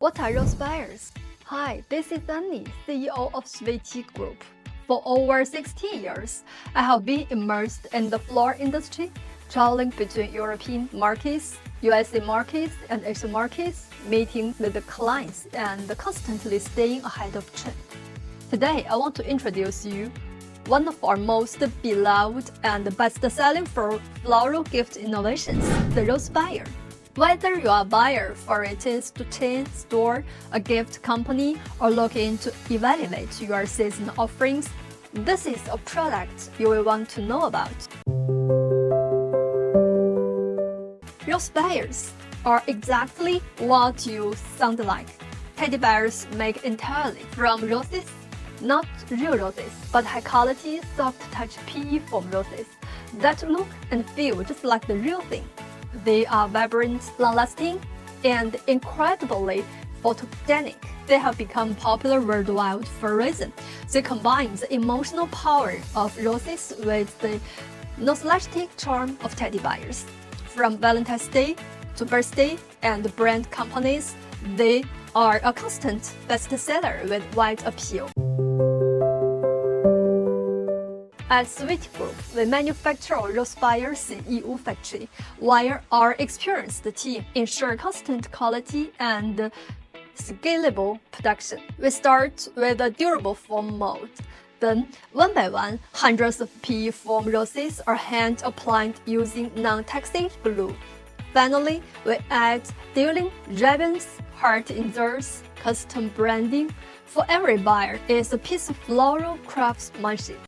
What are rosebears? Hi, this is Annie, CEO of Sweetie Group. For over 16 years, I have been immersed in the floral industry, traveling between European markets, USA markets, and Asian markets, meeting with the clients and constantly staying ahead of trend. Today, I want to introduce you one of our most beloved and best-selling floral gift innovations, the rosebear. Whether you are a buyer for a chain store, a gift company, or looking to evaluate your seasonal offerings, this is a product you will want to know about. Rosebears are exactly what you sound like. Teddy bears made entirely from roses, not real roses, but high-quality, soft-touch PE foam roses that look and feel just like the real thing. They are vibrant, long-lasting, and incredibly photogenic. They have become popular worldwide for a reason. They combine the emotional power of roses with the nostalgic charm of teddy bears. From Valentine's Day to birthday and brand companies, they are a constant bestseller with wide appeal. At Sweetie Group, we manufacture our rosebears in EU factory, while our experienced team ensure constant quality and scalable production. We start with a durable foam mold. Then, one by one, hundreds of PE foam roses are hand-applied using non-toxic glue. Finally, we add detailing, ribbons, heart inserts, custom branding. For every buyer is a piece of floral craftsmanship.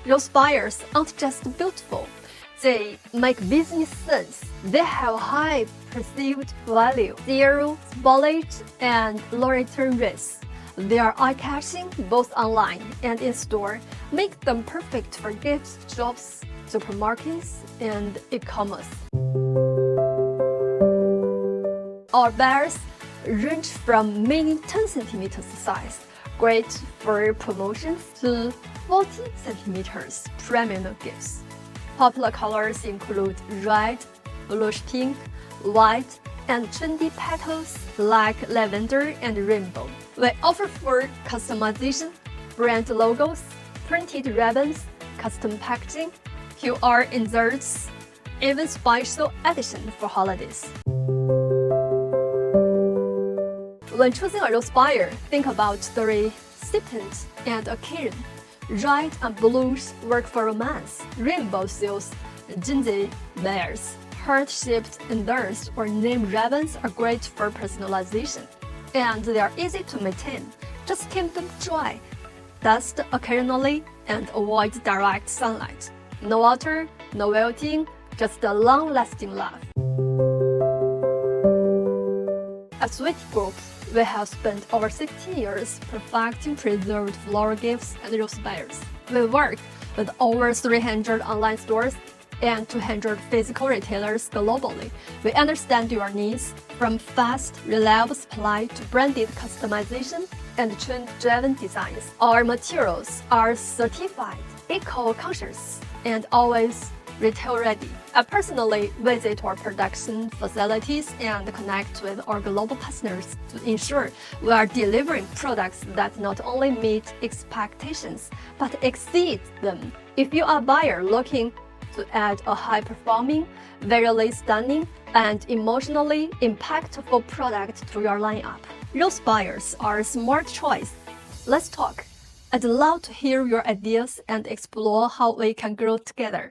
Rosebears aren't just beautiful, they make business sense. They have high perceived value, zero spoilage, and low return rates. They are eye-catching both online and in store, make them perfect for gift shops, supermarkets, and e-commerce. Our bears range from mini 10 cm size, great for promotions, to 40 cm premium gifts. Popular colors include red, bluish pink, white, and trendy petals like lavender and rainbow. We offer full customization, brand logos, printed ribbons, custom packaging, QR inserts, even special edition for holidays. When choosing a rosebear, think about the recipient and occasion. Red and blues work for romance. Rainbow suits gingy bears. Heart-shaped inserts or name ribbons are great for personalization, and they are easy to maintain. Just keep them dry, dust occasionally, and avoid direct sunlight. No water, no wilting, just a long-lasting love. At Sweetie Group, we have spent over 16 years perfecting preserved floral gifts and rosebears. We work with over 300 online stores and 200 physical retailers globally. We understand your needs, from fast, reliable supply to branded customization and trend-driven designs. Our materials are certified, eco-conscious, and always retail-ready. I personally visit our production facilities and connect with our global partners to ensure we are delivering products that not only meet expectations, but exceed them. If you are a buyer looking to add a high-performing, visually stunning, and emotionally impactful product to your lineup, rosebears are a smart choice. Let's talk. I'd love to hear your ideas and explore how we can grow together.